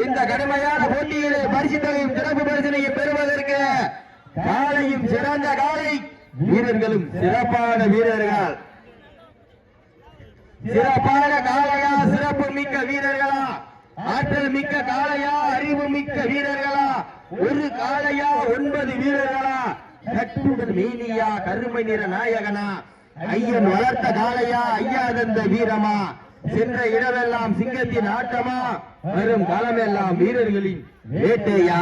இந்த கடுமையான போட்டியிலே பரிசு தொகையும் சிறப்பு பரிசனையும் பெறுவதற்கு காலையும் சிறந்த காலை வீரர்களும் சிறப்பான வீரர்கள். சிறப்பான காளையா, சிறப்பு மிக்க வீரர்களா, ஆற்றல் மிக்க காளையா, அறிவு மிக்க வீரர்களா, ஒரு காளையா 9 வீரர்களா, கட்டுடன் மேனியா, கருமை நிற நாயகனா, ஐயன் வளர்த்த காளையா, ஐயா தந்த வீரமா, சென்ற இடமெல்லாம் சிங்கத்தின் ஆட்டமா, வரும் காலமெல்லாம் வீரர்களின் வேட்டையா.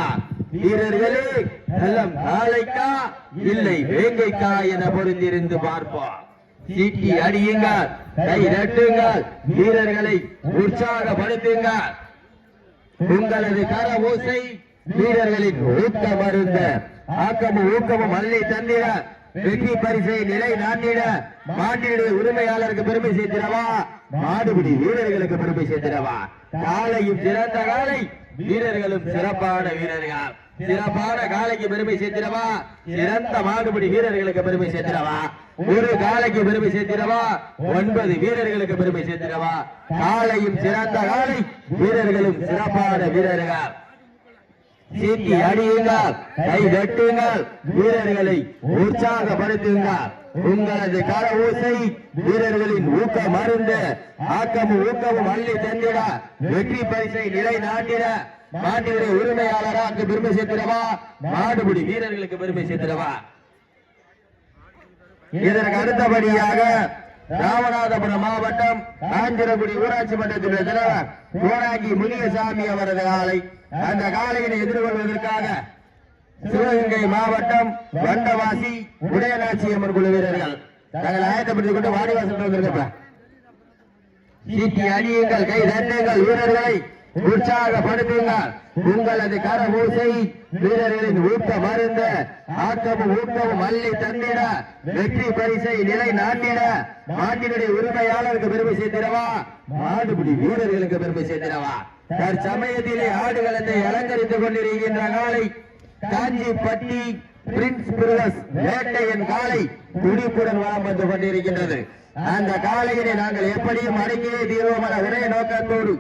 வீரர்களே, நல்லம் காளைக்கா இல்லை வேங்கைக்கா என பொருந்திருந்து பார்ப்போம். சீட்டி அடியுங்கள், கை நட்டுங்கள், வீரர்களை உற்சாகப்படுத்துங்கள். உங்களது கர ஓசை வீரர்களின் ஊக்க மருந்த ஆக்கமும் ஊக்கமும் அள்ளி தந்திட, வெற்றி பரிசை நிலை நாட்டிட, மாட்டினுடைய உரிமையாளருக்கு பெருமை சேர்த்திடவா, மாடுபிடி வீரர்களுக்கு பெருமை சேர்த்திடவா. காலையும் சிறந்த காலை, வீரர்களும் சிறப்பான வீரர்கள். சிறப்பான காலைக்கு பெருமை சேர்த்திடவா, சிறந்த மாடுபிடி வீரர்களுக்கு பெருமை சேர்த்திடவா, ஒரு காலைக்கு பெருமை சேர்த்திடவா, 9 வீரர்களுக்கு பெருமை சேர்த்திடவா. காலையும் சிறந்த காலை, வீரர்களும் சிறப்பான வீரர்கள். சீட்டி அடியுங்கள், கை தட்டுங்கள், வீரர்களை உற்சாகப்படுத்துங்கள். உங்களது கர ஊசை வீரர்களின் ஊக்க மருந்து ஆக்கமும் ஊக்கமும் அள்ளி தந்திட, வெற்றி பரிசை நிலை நாட்டிட, மாட்டினுடைய உரிமையாளராக பெருமை சேர்த்திடவா, மாடுபிடி வீரர்களுக்கு பெருமை சேர்த்திடவா. இதற்கு அடுத்தபடியாக ராமநாதபுரம் மாவட்டம் காஞ்சிரகுடி ஊராட்சி மன்றத்தினுடைய தலைவர் கோடாங்கி முனியசாமி அவரது காலை. அந்த காலையினை எதிர்கொள்வதற்காக சிவகங்கை மாவட்டம் வண்டவாசி உடையநாச்சி அம்மன் குழு வீரர்கள் தங்கள் ஆயத்தப்படுத்திக் கொண்டு வாடிவாசல் வந்திருக்க. சீட்டி அடியுங்கள், கை தட்டுங்கள், வீரர்களை உற்சாகப்படுத்துங்கள். உங்களது கர ஊசை வீரர்களின் ஊக்க மருந்து ஆக்கமும் ஊக்கமும் அள்ளி தந்திட, வெற்றி பரிசை நிலை நாட்டிட, மாட்டினுடைய உரிமையாளருக்கு பெருமை சேர்த்திடவா, மாடுபிடி வீரர்களுக்கு பெருமை சேர்த்திடவா. தற்சமயத்திலே ஆடுகளத்தை அலங்கரித்துக் கொண்டிருக்கின்ற காலை காஞ்சிப்பட்டி பிரின்ஸ் பிரதர்ஸ் வேட்டையின் காலை துடிப்புடன் வளம் வந்து கொண்டிருக்கின்றது. அந்த காலையினை நாங்கள் எப்படியும் அடங்கியே தீர்வோம் என ஒரே நோக்கத்தோடு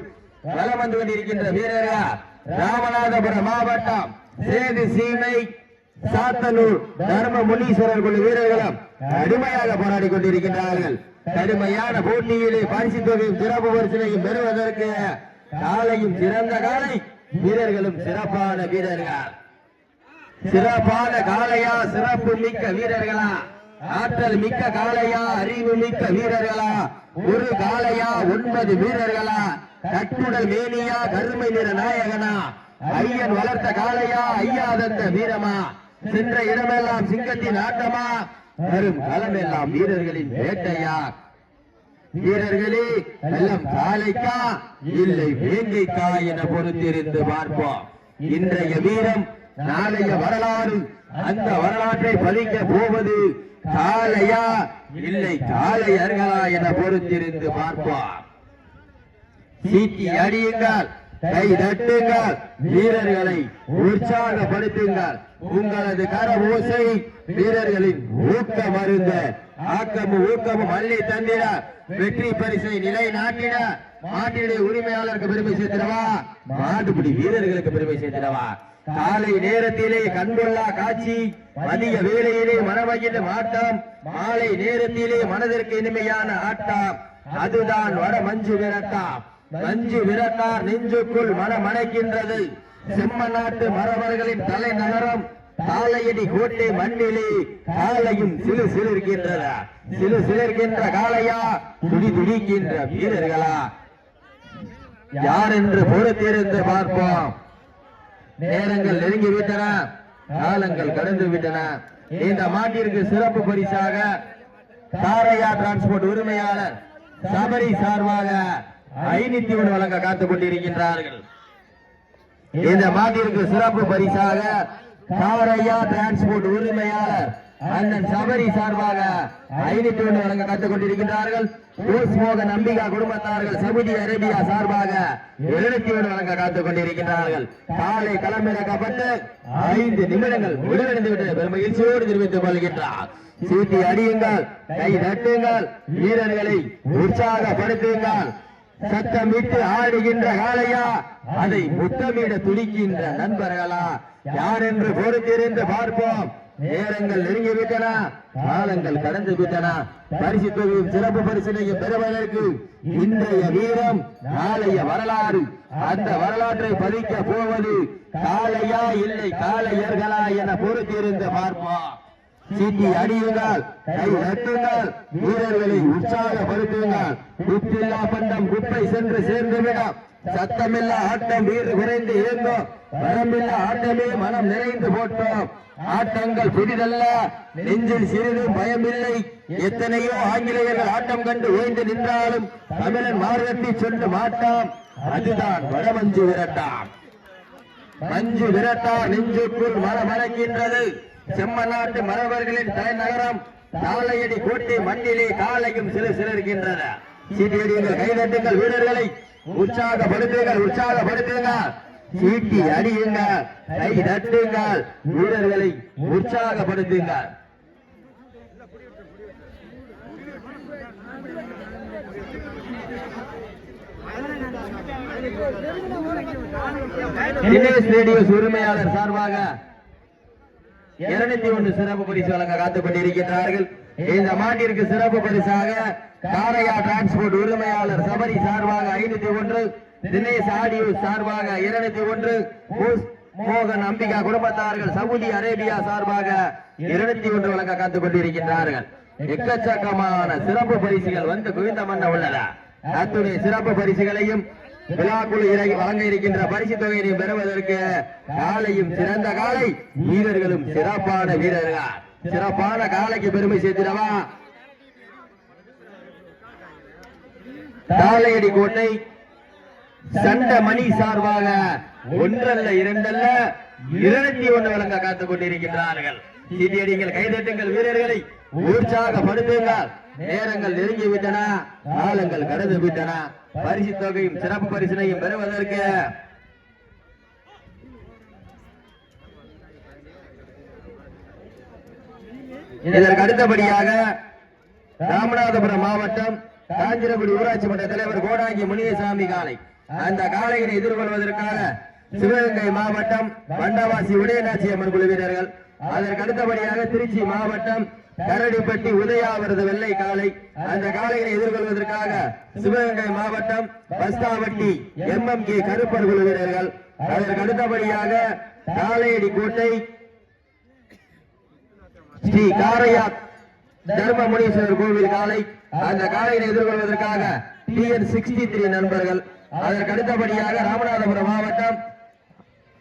வலம் வந்து கொண்டிருக்கின்ற வீரர்கள் ராமநாதபுரம் மாவட்டம் சேது சீமை சாத்தனூர் தர்ம முனீஸ்வரர் குழு வீரர்களும் கடுமையாக போராடி கொண்டிருக்கின்றார்கள். கடுமையான போட்டியிலே பரிசு தொகையும் சிறப்பு பரிசனையும் பெறுவதற்கு காலையும் சிறந்த காலை, வீரர்களும் சிறப்பான வீரர்கள். சிறப்பான காளையா, சிறப்பு மிக்க வீரர்களா, ஆற்றல் மிக்க காளையா, அறிவு மிக்க வீரர்களா, ஒரு காளையா 9 வீரர்களா, கட்டுடல் மேனியா, கருமை நிற நாயகனா, ஐயன் வளர்த்த காளையா, ஐயா தந்த வீரமா, சென்ற இடமெல்லாம் சிங்கத்தின் ஆட்டமா, வரும் களமெல்லாம் வீரர்களின் வேட்டையா. வீரர்களே, நல்லம் காளைக்கா இல்லை வேங்கைக்கா என பொறுத்திருந்து பார்ப்போம். இன்றைய வீரம் நாளைய வரலாறு. அந்த வரலாற்றை பதிக்க போவது காளையா இல்லை காளையர்களா என பொறுத்திருந்து பார்ப்போம். சீட்டி அடியுங்கள், கை தட்டுங்கள், வீரர்களை உற்சாகப்படுத்துங்கள். உங்களது கர ஓசை வீரர்களின் ஊக்க மருந்து ஆக்கமும் ஊக்கமும் அள்ளி தந்திட, வெற்றி பரிசை நிலை நாட்டிட, மாட்டினுடைய உரிமையாளருக்கு பெருமை சேர்த்திடவா, மாடுபிடி வீரர்களுக்கு பெருமை சேர்த்திடவா. காலை நேரத்திலே கண்கொள்ளா காட்சி, மதிய வேளையிலே மனமகிழும் ஆட்டம், மாலை நேரத்திலே மனதிற்கு இனிமையான ஆட்டம், அதுதான் வட மஞ்சு விரட்டாம். மஞ்சு விரட்டார் நெஞ்சுக்குள் மனமணக்கின்றது. செம்மநாட்டு மரபர்களின் தலைநகரம் காலையடி கோட்டை மண்ணிலே காலையும் சிலு சிலிர்கின்றன. சிலு சிலிர்கின்ற காளையா, துடி துடிக்கின்ற வீரர்களா, யார் என்று பொறுத்திருந்து பார்ப்போம். நேரங்கள் நெருங்கிவிட்டன, காலங்கள் கடந்து விட்டன. இந்த மாட்டிற்கு சிறப்பு பரிசாக காரையா டிரான்ஸ்போர்ட் உரிமையாளர் சபரி சார்பாக 501 வழங்க காத்துக் கொண்டிருக்கின்றார்கள். இந்த மாட்டிற்கு சிறப்பு பரிசாக காரையா டிரான்ஸ்போர்ட் உரிமையாளர் அண்ணன் சபரி சார்பாக 501 வழங்க காத்துக் கொண்டிருக்கின்றார்கள். மோகன் அம்பிகா குடும்பத்தார்கள் சவுதி அரேபியா சார்பாக 201 வழங்க காத்துக் கொண்டிருக்கின்றார்கள். காலை களமிறக்கப்பட்டு 5 நிமிடங்கள் முடிவடைந்து விட்டது. பெரும் மகிழ்ச்சியோடு தெரிவித்துக் கொள்கின்றார். சீட்டி அடியுங்கள், கை தட்டுங்கள், வீரர்களை உற்சாகப்படுத்துங்கள். சத்தமிட்டு ஆடுகின்ற காளையா, அதை முத்தமிட துடிக்கின்ற நண்பர்களா, யார் என்று பொறுத்திருந்து பார்ப்போம். நேரங்கள் நெருங்கிவிட்டன, காலங்கள் கடந்து விட்டன. பரிசு தொகையும் சிறப்பு பரிசினையும் பெறுவதற்கு இன்றைய வீரம் நாளைய வரலாறு. அந்த வரலாற்றை பதிக்க போவது காளையா இல்லை காளையர்களா என பொறுத்திருந்து பார்ப்போம். சீட்டி அடியுங்கள், கை நட்டுங்கள், வீரர்களை உற்சாகப்படுத்துங்கள். குப்பில்லா பண்டம் குப்பை சென்று சேர்ந்துவிடும். சத்தமில்லா ஆட்டம் வீறு குறைந்து இயங்கும். வரம்பில்லா ஆட்டமே மனம் நிறைந்து போட்டோம். ஆட்டங்கள் புதிதல்ல, நெஞ்சில் சிறிதும் பயமில்லை. எத்தனையோ ஆங்கிலேயர்கள் ஆட்டம் கண்டு ஓய்ந்து நின்றாலும் தமிழன் மார்கட்டி சென்று மாட்டாம். அதுதான் வடமஞ்சு விரட்டாம். மஞ்சு விரட்டா நெஞ்சுக்குள் மனமணக்கின்றது. செம்மநாட்டு மரபர்களின் தலைநகரம் தாளையடி கோட்டை மண்ணிலே காலையும் சிறு சிலர்கின்றன. சீட்டியடியுங்கள், கைதட்டுங்கள், வீரர்களை உற்சாகப்படுத்துங்கள், உற்சாகப்படுத்துங்கள். சீட்டி அடியுங்கள், கை தட்டுங்கள், வீரர்களை உற்சாகப்படுத்துங்கள். தினேஷ் ரேடியோஸ் உரிமையாளர் சார்பாக 201 சிறப்பு பரிசு வழங்க காத்துக் கொண்டிருக்கிறார்கள். இந்த மாட்டிற்கு சிறப்பு பரிசாக காரையா டிரான்ஸ்போர்ட் உரிமையாளர் சபரி சார்பாக 501, தினேஷ் ஆடியோ சார்பாக 201, மோகன் அம்பிகா குடும்பத்தார்கள் சவுதி அரேபியா சார்பாக 201 வழங்க காத்துக் கொண்டிருக்கிறார்கள். எக்கச்சக்கமான சிறப்பு பரிசுகள் வந்து குவிந்த மன்ன உள்ளன. அத்துணை சிறப்பு பரிசுகளையும் விழாக்குழு வழங்க இருக்கின்ற பரிசு தொகையை பெறுவதற்கு காலையும் சிறந்த காலை, வீரர்களும் சிறப்பான வீரர்கள். சிறப்பான காலைக்கு பெருமை சேர்த்திடவா. தாளையடி கோட்டை சண்ட மணி சார்பாக 1 அல்ல 2 அல்ல 201 வழங்க காத்துக் கொண்டிருக்கின்றார்கள். சீட்டியடிங்கள், கைதட்டுங்கள், வீரர்களை உற்சாகப்படுத்துங்கள். நேரங்கள் நெருங்கிவிட்டன, காலங்கள் கடந்து விட்டன. பரிசு தொகையும் சிறப்பு பரிசினையும் பெறுவதற்கு இதற்கு அடுத்தபடியாக ராமநாதபுரம் மாவட்டம் காஞ்சிரகுடி ஊராட்சி மன்ற தலைவர் கோடாங்கி முனியசாமி காலை. அந்த காலையினை எதிர்கொள்வதற்காக சிவகங்கை மாவட்டம் வண்டவாசி உதயநாச்சி அம்மன் குழு வீரர்கள். அதற்கு அடுத்தபடியாக திருச்சி மாவட்டம் கரடிப்பட்டி உதயாவிரது வெள்ளை காலை. அந்த காலையினை எதிர்கொள்வதற்காக சிவகங்கை மாவட்டம் பஸ்தாவட்டி MMK கருப்பர் குழு வீரர்கள். அதற்கு அடுத்தபடியாக தாளையடி கோட்டை ஸ்ரீ காரையா தர்மமுனீஸ்வரர் கோவில் காலை. அந்த காலையினை எதிர்கொள்வதற்காக TN63 நண்பர்கள். அதற்கு அடுத்தபடியாக ராமநாதபுரம் மாவட்டம்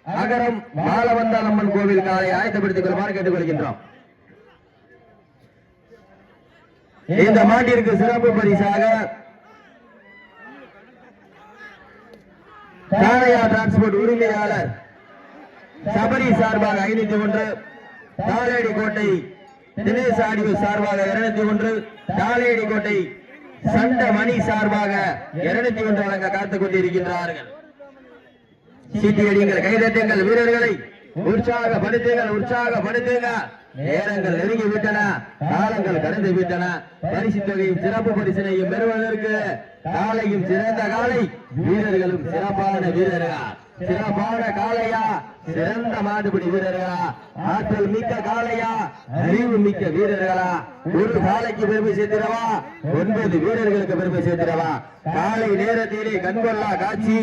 அகரம் மாலவந்தாளம்மன் கோவில் காலை ஆயத்தப்படுத்திக் கொள்ளுமாறு கேட்டுக் கொள்கின்றோம். இந்த மாட்டிற்கு சிறப்பு பரிசாக காரையா டிரான்ஸ்போர்ட் உரிமையாளர் சபரி சார்பாக 501, தாளையடி கோட்டை தினேஷ் ஆடியோ சார்பாக 201, தாளையடி கோட்டை சண்ட மணி சார்பாக 201 வழங்க காத்துக் கொண்டிருக்கின்றார்கள். சீட்டியடிங்கள், கைதட்டுங்கள், வீரர்களை உற்சாகப்படுத்துங்கள், உற்சாகப்படுத்துங்கள். நேரங்கள் நெருங்கி விட்டன, காலங்கள் கடந்து விட்டன. பரிசு தொகையும் சிறப்பு பரிசினையும் பெறுவதற்கு காலையும் சிறந்த காலை, வீரர்களும் சிறப்பான வீரர்கள். சிறப்பான காளையா, சிறந்த மாடுபிடி வீரர்களா, ஆற்றல் மிக்க காளையா, அறிவு மிக்க வீரர்களா. ஒரு காலைக்கு பெருமை சேர்த்திடவா, 9 வீரர்களுக்கு பெருமை சேர்த்திடவா. காலை நேரத்திலே கண்கொள்ளா காட்சி,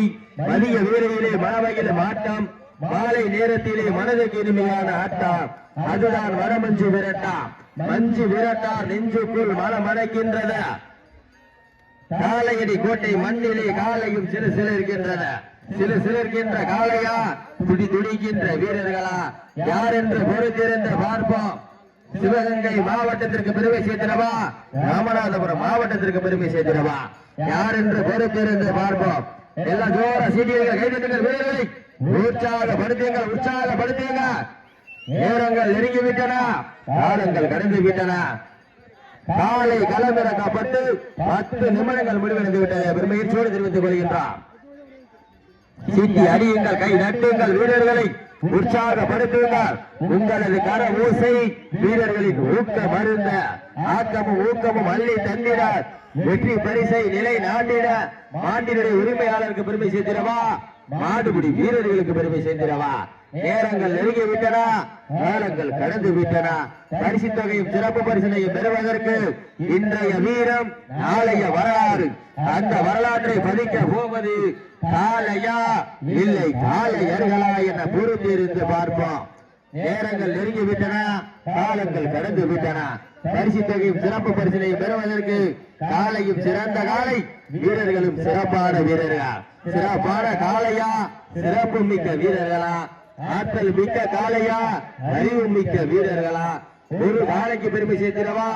மதிய வீரையிலே மனவகையில மாட்டம், மாலை நேரத்திலே மனதுக்கு இனிமையான ஆட்டம். அதுதான் வடமஞ்சு விரட்டா. மஞ்சு விரட்டா நெஞ்சுக்குள் மனம் அடைக்கின்றது. தாளையடி கோட்டை மண்ணிலே காலையும் சிறு சிலர்கின்றன. சிறு சிலர்கின்ற காளையா, துடி துடிக்கின்ற வீரர்களா, யார் என்று பொறுத்திருந்து பார்ப்போம். சிவகங்கை மாவட்டத்திற்கு பெருமை சேர்த்திடவா, ராமநாதபுரம் மாவட்டத்திற்கு பெருமை சேர்த்திடவா, யார் என்று பொறுத்திருந்து பார்ப்போம். எல்லாம் ஜோர சீட்டியர்கள், கைதட்டுங்கள், வீரர்களை உற்சாகப்படுத்துங்கள், உற்சாகப்படுத்துங்கள். நேரங்கள் நெருங்கிவிட்டன, காலங்கள் கடந்து விட்டன. காலை களமிறக்கப்பட்டு 10 நிமிடங்கள் முடிவடைந்து விட்டது. பெருமையோடு தெரிவித்துக் கொள்கின்றார். சீட்டி அடியுங்கள், கை நட்டுங்கள், வீரர்களை உற்சாகப்படுத்துங்கள். உங்களது கர ஊசை வீரர்களின் ஊக்க மருந்த ஆக்கமும் ஊக்கமும் அள்ளி தந்திட வெற்றி பரிசை நிலை நாட்டிட மாண்டினுடைய உரிமையாளருக்கு பெருமை சேர்த்திடவா, மாடுபிடி வீரர்களுக்கு பெருமை சேர்த்திடவா. நேரங்கள் நெருங்கி விட்டன, காலங்கள் கடந்து விட்டன. பரிசு தொகையும் சிறப்பு பரிசனையும் பெறுவதற்கு இன்றைய வீரம் நாளைய வரலாறு. அந்த வரலாற்றை பதிக்க போவது காளையா இல்லை காளையர்களா என பொறுத்திருந்து பார்ப்போம். நேரங்கள் நெருங்கி விட்டன, காலங்கள் கடந்து விட்டன. பரிசு தொகையும் சிறப்பு பரிசனையும் பெறுவதற்கு காளையும் சிறந்த காளை, வீரர்களும் சிறப்பான வீரர்கள். சிறப்பான காளையா, சிறப்பு மிக்க வீரர்களா, ஆற்றல் மிக்க காளையா, அறிவு மிக்க வீரர்களா. ஒரு காளைக்கு பெருமை சேர்த்திடவா,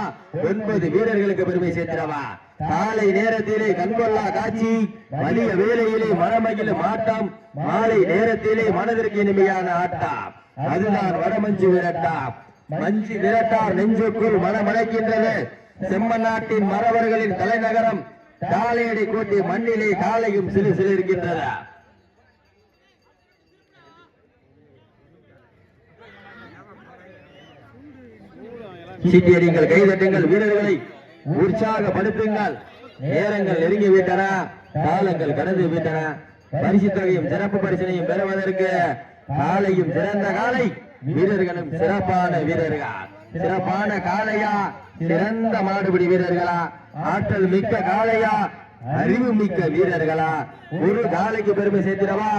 9 வீரர்களுக்கு பெருமை சேர்த்திடவா. காலை நேரத்திலே கண்கொள்ளா காட்சி, வலிய வேலையிலே மனமகிழும் ஆட்டம், மாலை நேரத்திலே மனதிற்கு இனிமையான ஆட்டம். அதுதான் வடமஞ்சு விரட்டாம். மஞ்சு விரட்டார் நெஞ்சுக்குள் மனமடைக்கின்றது. செம்மநாட்டின் மறவர்களின் தலைநகரம் காலையடி கோட்டி மண்ணிலே காலையும் சிறு சிறு இருக்கின்றது. சீட்டியடிங்கள், கைதட்டுங்கள், வீரர்களை உற்சாகப்படுத்துங்கள். நேரங்கள் நெருங்கி விட்டன, காலங்கள் கடந்து விட்டன. பரிசு தொகையும் சிறப்பு பரிசனையும் பெறுவதற்கு காலையும் சிறந்த காலை, வீரர்களும் சிறப்பான வீரர்கள். சிறப்பான காளையா, சிறந்த மாடுபிடி வீரர்களா, ஆற்றல் மிக்க காளையா, அறிவு மிக்க வீரர்களா. ஒரு காலைக்கு பெருமை சேர்த்திடவா,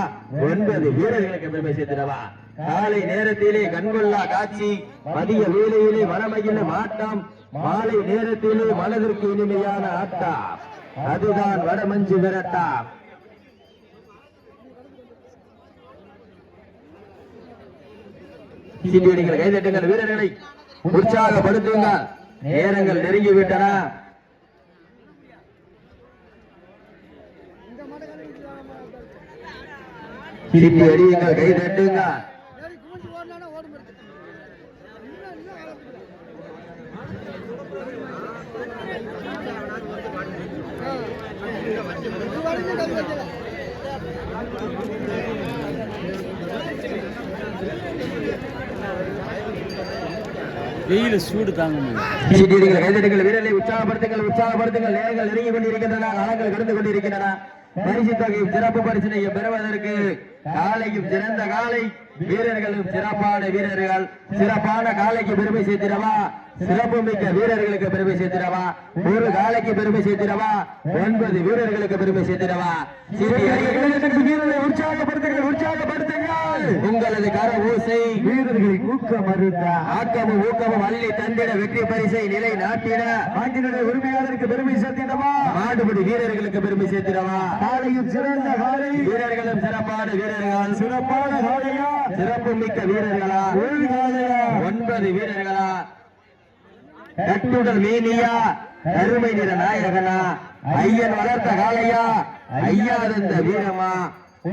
9 வீரர்களுக்கு பெருமை சேர்த்திடவா. காலை நேரத்திலே கண்கொள்ளா காட்சி, மதிய வேளையிலே மனமகிழும் ஆட்டம், மாலை நேரத்திலே மனதிற்கு இனிமையான ஆட்டம். அதுதான் வடமஞ்சு விரட்டா. சீட்டியடிகள், கைதட்டுங்கள், வீரர்களை உற்சாகப்படுத்துங்கள். நேரங்கள் நெருங்கி விட்டன. சீட்டி அடியுங்கள், கைதட்டுங்கள். வெயில் சூடு தாங்க வீரர்களை உற்சாகப்படுத்துங்கள், உற்சாகப்படுத்துங்கள். நேரங்கள் நெருங்கி கொண்டிருக்கின்றன, காலங்கள் கடந்து கொண்டிருக்கின்றன. பரிசு தொகையும் சிறப்பு பரிசனையும் பெறுவதற்கு காலையும் சிறந்த காலை, வீரர்களும் சிறப்பான வீரர்கள். சிறப்பான காலைக்கு பெருமை சேர்த்திடவா, சிறப்பு மிக்க வீரர்களுக்கு பெருமை சேர்த்திடவா. ஒரு காலைக்கு பெருமை சேர்த்திடவா, 9 வீரர்களுக்கு பெருமை சேர்த்திடவா. வீரர்களை உற்சாகப்படுத்துங்கள், உற்சாகப்படுத்துங்கள். உங்களது கர ஊசை வீரர்களின் ஊக்கம் மருந்த ஆக்கமும் ஊக்கமும் அள்ளி தந்திட வெற்றி பரிசை நிலை நாட்டிட ஆண்டினுடைய உரிமையாளருக்கு பெருமை சேர்த்திடவா, மாடுபிடி வீரர்களுக்கு பெருமை சேர்த்திடவா. காலையும் சிறந்த காலை, வீரர்களும் சிறப்பான வீரர்கள். சிறப்பான காலையா, சிறப்பு மிக்க வீரர்களா, 9 வீரர்களா. கட்டுடல் மேனியா, கருமை நிற நாயகனா, ஐயன் வளர்த்த காளையா, ஐயா இருந்த வீரமா.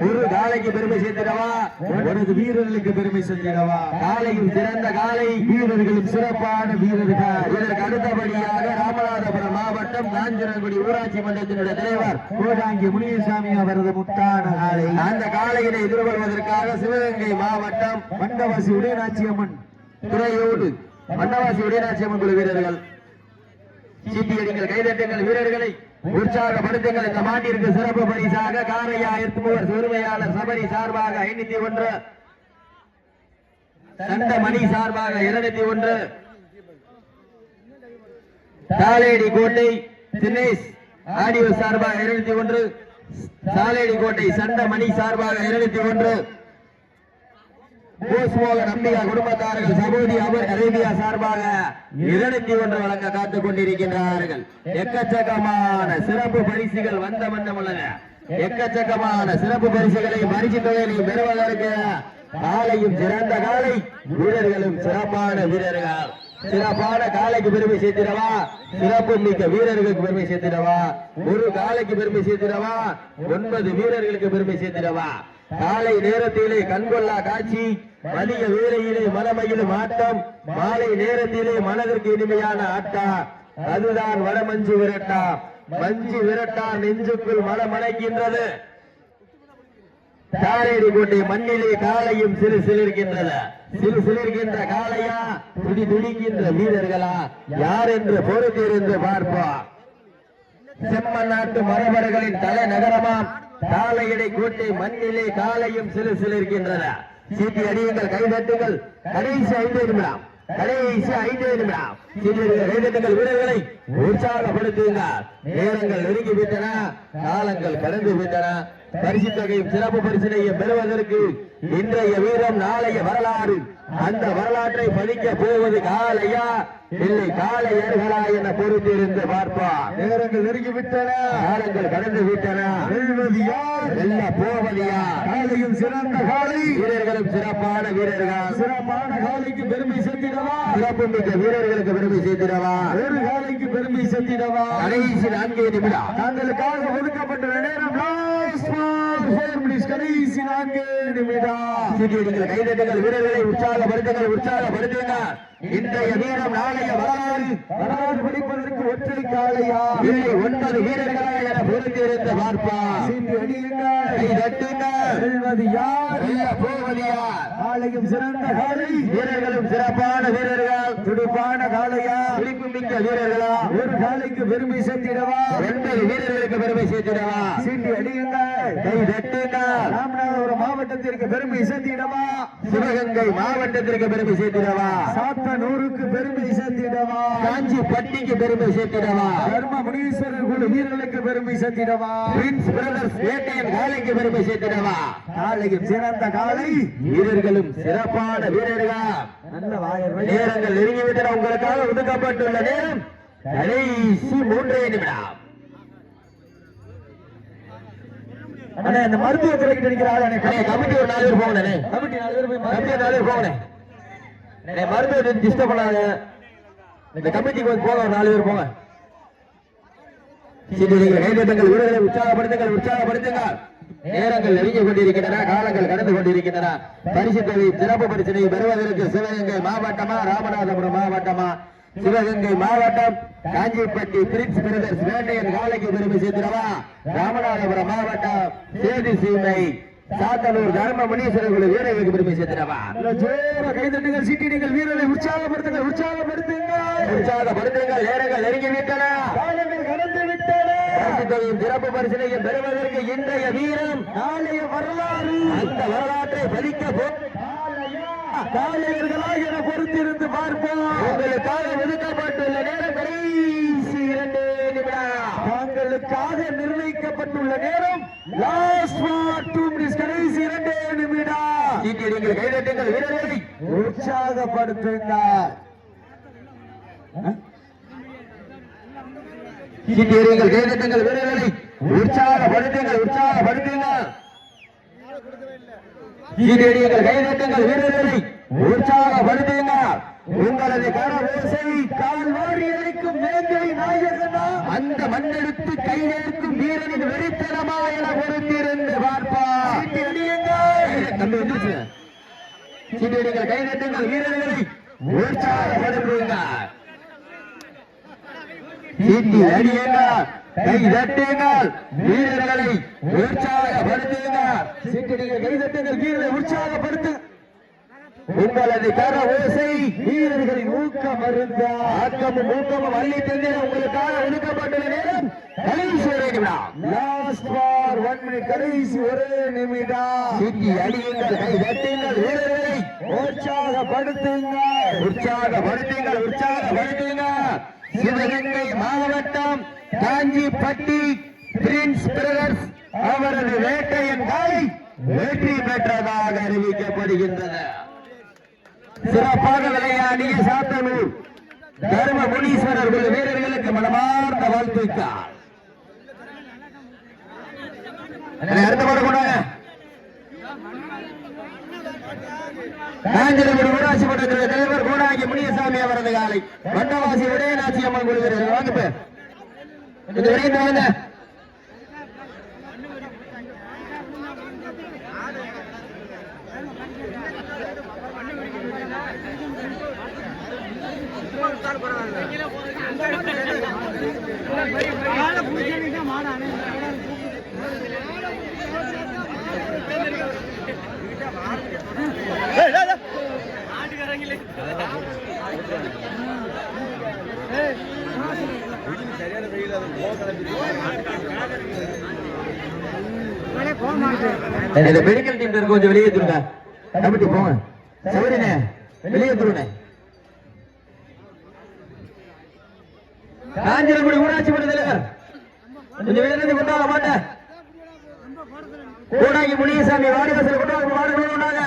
ஒரு காலைக்கு பெருமை சேர்த்திடவா, 9 வீரர்களுக்கு பெருமை சேர்த்திடவா. காலையும் சிறந்த காலை, வீரர்களும் சிறப்பான வீரர்கள். இதற்கு அடுத்தபடியாக ராமநாதபுரம் மாவட்டம் காஞ்சனகுடி ஊராட்சி மன்றத்தினுடைய தலைவர் கோடாங்கி முனியசாமி அவரது முத்தான காலை. அந்த காலையினை எதிர்கொள்வதற்காக சிவகங்கை மாவட்டம் மண்டவாசி உடையநாச்சியம்மன் துறையோடு மண்டவாசி உடையநாச்சியம்மன் குழு வீரர்கள். சீட்டியடிங்கள், கைதட்டுங்கள், வீரர்களை உற்சாகப்படுத்துங்கள். இந்த மாட்டிற்கு சிறப்பு பரிசாக காரையா எர்த்துமுவர் உரிமையாளர் சபரி சார்பாக 501, சண்டமணி சார்பாக 201, சாலேடி கோட்டை தினேஷ் ஆடியோ சார்பாக 201, சாலேடி கோட்டை சண்டமணி சார்பாக 201, போஸ்மோகன் அம்பிகா குடும்பத்தார்கள் சகோதரி அவர் அரேபியா சார்பாக 201 வழங்க காத்துக் கொண்டிருக்கின்றார்கள். எக்கச்சக்கமான சிறப்பு பரிசுகள் வந்த வண்ணம் உள்ளன. எக்கச்சக்கமான சிறப்பு பரிசுகளை பரிசு தொகையை பெறுவதற்கு காலையும் சிறந்த காலை, வீரர்களும் சிறப்பான வீரர்கள். சிறப்பான காலைக்கு பெருமை சேர்த்திடவா, சிறப்பு மிக்க வீரர்களுக்கு பெருமை சேர்த்திடவா. ஒரு காலைக்கு பெருமை சேர்த்திடவா, 9 வீரர்களுக்கு பெருமை சேர்த்திடவா. காலை நேரத்திலே கண்கொள்ளா காட்சி, மதிய வேளையிலே மனமகிழும் ஆட்டம், மாலை நேரத்திலே மனதிற்கு இனிமையான ஆட்டம். அதுதான் வடமஞ்சு விரட்டா. மஞ்சு விரட்டா நெஞ்சுக்குள் மனமடைக்கின்றது. தாரேடி கோட்டை மண்ணிலே காலையும் சிறு சிலிர்கின்றது. சிறு சிலிர்கின்ற காளையா, துடி துடிக்கின்ற வீரர்களா, யார் என்று பொறுத்திருந்து பார்ப்போம். செம்மன் நாட்டு மரபர்களின் தலைநகரமாம் காலையடை கோட்டை மண்ணிலே காலையும் சிறு சிலிர்கின்றன. சீட்டி அடியுங்கள், கைதட்டுங்கள். கடைசி 5 நிமிடம், கடைசி 5 நிமிடம். கைதட்டுங்கள், வீரர்களை உற்சாகப்படுத்துங்கள். நேரங்கள் நெருங்கி விட்டன, காலங்கள் கடந்து விட்டன. பரிசு தொகையும் சிறப்பு பரிசினையும் பெறுவதற்கு இன்றைய வீரம் நாளைய வரலாறு. அந்த வரலாற்றை பதிக்க போவது காளையா இல்லை காளையர்களா என பொறுத்திருந்து பார்ப்போம். நேரங்கள் நெருங்கிவிட்டன, காலங்கள் கடந்து விட்டன. வெல்வது யார், வெல்ல போவது யார்? காளையும் சிறந்த காளை, வீரர்களும் சிறப்பான வீரர்கள். சிறப்பான காளைக்கு பெருமை சேர்த்திடவா, சிறப்பு மிக்க வீரர்களுக்கு பெருமை சேர்த்திடவா, ஒரு காளைக்கு பெருமை சேர்த்திடவா. கடைசி 4 நிமிடம் தங்களுக்காக ஒதுக்கப்பட்ட நேரம். கடைசி 4 நிமிடம். கைதட்டுங்கள், வீரர்களை உற்சாகப்படுத்துங்கள், உற்சாகப்படுத்துங்கள். இன்றைய வீரம் நாளைய வரலாறு. வரலாறு படிப்பதற்கு ஒற்றை காளையா இல்லை 9 வீரர்களா என பொறுத்திருந்து பார்ப்பார். வெல்வது யார், வெல்ல போவது யார்? காளையும் சிறந்த காளை, வீரர்களும் சிறப்பான வீரர்கள். துடிப்பான காளையா, துடிப்பு மிக்க வீரர்களா, ஒரு காளைக்கு பெருமை சேர்த்திடவா, 9 வீரர்களுக்கு பெருமை சேர்த்திடவா? சீட்டி அடியுங்கள், கை தட்டுங்கள். ராமநாதபுரம் மாவட்டத்திற்கு பெருமை சேர்த்திடவா, சிவகங்கை மாவட்டத்திற்கு பெருமை சேர்த்திடவா, சாத்தனூருக்கு பெருமை சேர்த்திடவா, காஞ்சிபட்டிக்கு பெருமை சேர்த்திடவா, தர்ம முனீஸ்வரர் குழு வீரர்களுக்கு பெருமை சேர்த்திடவா, பிரின்ஸ் பிரதர்ஸ் வேட்டையன் காளைக்கு பெருமை சேர்த்திடவா. காளையும் சிறந்த காளை, வீரர்களும் சிறப்பான வீரர்கள். நல்ல வாயர். நேரங்கள் நெருங்கிவிட்டன, உங்களுக்காக ஒதுக்கப்பட்டுள்ள நேரம் கடைசி 3 நிமிடம். அண்ணா இந்த மருத்துவ துறைக்கு நினைக்கிறாள் கமிட்டி ஒரு 4 பேர் போகணே, கமிட்டி 4 பேர் போய் கமிட்டி 4 பேர் போகணே. மருத்துவ டிஸ்டர்ப் பண்ணாத, இந்த கமிட்டிக்கு வந்து போக 4 பேர் போங்க. கைதட்டுங்கள், வீரர்களை உற்சாகப்படுத்துங்கள், உற்சாகப்படுத்துங்கள். நேரங்கள் நெருங்கி கொண்டிருக்கின்றன, காலங்கள் கடந்து கொண்டிருக்கின்றன. பரிசு தொகை சிறப்பு பரிசினை பெறுவதற்கு சிவகங்கை மாவட்டமா ராமநாதபுரம் மாவட்டமா? சிவகங்கை மாவட்டம் காஞ்சிப்பட்டி பிரின்ஸ் பிரதர்ஸ் வேட்டையன் காளைக்கு பெருமை சேர்த்திடவா, ராமநாதபுரம் மாவட்டம் சேது சீமை சாத்தனூர் தர்ம முனீஸ்வரர் குழு வீரர்களுக்கு பெருமை சேர்த்திடவா. கைதட்டுங்கள், சீட்டிடுங்கள், வீரர்களை உற்சாகப்படுத்துங்கள், உற்சாகப்படுத்துங்கள், உற்சாகப்படுத்துங்கள். நேரங்கள் நெருங்கி விட்டன, காலங்கள் கடந்து விட்டன. சிறப்பு பரிசினையும் பெறுவதற்கு இன்றைய வீரம் நாளைய வரலாறு. அந்த வரலாற்றை பதிக்க காளையர்களா என பொறுத்திருந்து பார்ப்போம். உங்களுக்காக ஒதுக்கப்பட்டுள்ள நேரம் கடைசி 2 நிமிடம். தாங்களுக்காக நிர்ணயிக்கப்பட்டுள்ள நேரம் லாஸ்ட் 2 மினிட்ஸ், கடைசி 2 நிமிடம். நீங்கள் கைதட்டுங்கள், வீரர்களை உற்சாகப்படுத்துங்கள். கைதட்டுங்கள், வீரர்களை உற்சாகப்படுத்துங்கள், உற்சாகப்படுத்துங்கள். கைதட்டுங்கள், வீரர்களை உற்சாகப்படுத்துங்கள். உங்களது கரவோசை கால் வாரி அழைக்கும் வேங்கை நாயகனா, அந்த மண்ணெடுத்து கையெழுக்கும் வீரனின் வெறித்தனமா என பொறுத்திருந்து பார்ப்பார். கைதட்டுங்கள், வீரர்களை உற்சாகப்படுத்துங்கள். சீட்டி அடியுங்கள், கை தட்டுங்கள், வீரர்களை உற்சாகப்படுத்துங்கள். சீட்டிடுங்கள், கை தட்டுங்கள், வீரர்களை உற்சாகப்படுத்து. உங்களது கர ஓசை வீரர்களின் ஊக்கம் மருந்த ஆக்கமும் ஊக்கமும் அள்ளி தந்திர உங்களுக்காக ஒதுக்கப்பட்டுள்ள நேரம் கடைசி 1 நிமிடம். லாஸ்ட் ஃபார் 1 மினிட், கடைசி 1 நிமிடம். சீட்டி அடியுங்கள், கை தட்டுங்கள், வீரர்களை உற்சாகப்படுத்துங்கள், உற்சாகப்படுத்துங்கள், உற்சாகப்படுத்துங்கள். சிவகங்கை மாவட்டம் காஞ்சிப்பட்டி பிரின்ஸ் பிரதர்ஸ் அவரது வேட்டையன் காளை வெற்றி பெற்றதாக அறிவிக்கப்படுகின்றது. சிறப்பாக விளையாடிய சாத்தனூர் தர்ம முனீஸ்வரர் குழு வீரர்களுக்கு மனமார்ந்த வாழ்த்துக்கள். அடுத்த பாடம் கொண்டாங்க. காஞ்சிபுரம் ஊராட்சி மன்றத்தினுடைய தலைவர் கோடாங்கி முனியசாமி அவரது காலை வண்டவாசி உடையநாச்சி அம்மன் குழு வீரர்கள் வாங்க இந்த விரைந்து வாங்க. மாட இந்த மெடிக்கல் டீம் இருக்க கொஞ்சம் வெளியே தூருங்க. கமிட்டி போங்க. சவரினே வெளியே தூருங்க. காஞ்சிரங்குடி ஊராட்சி மன்ற தலைவர் கொஞ்சம் வெளியே கொண்டாட மாட்டேன். கோடாங்கி முனியசாமி வாடிவாசல் கொண்டாங்க. மாடு கொண்டாங்க.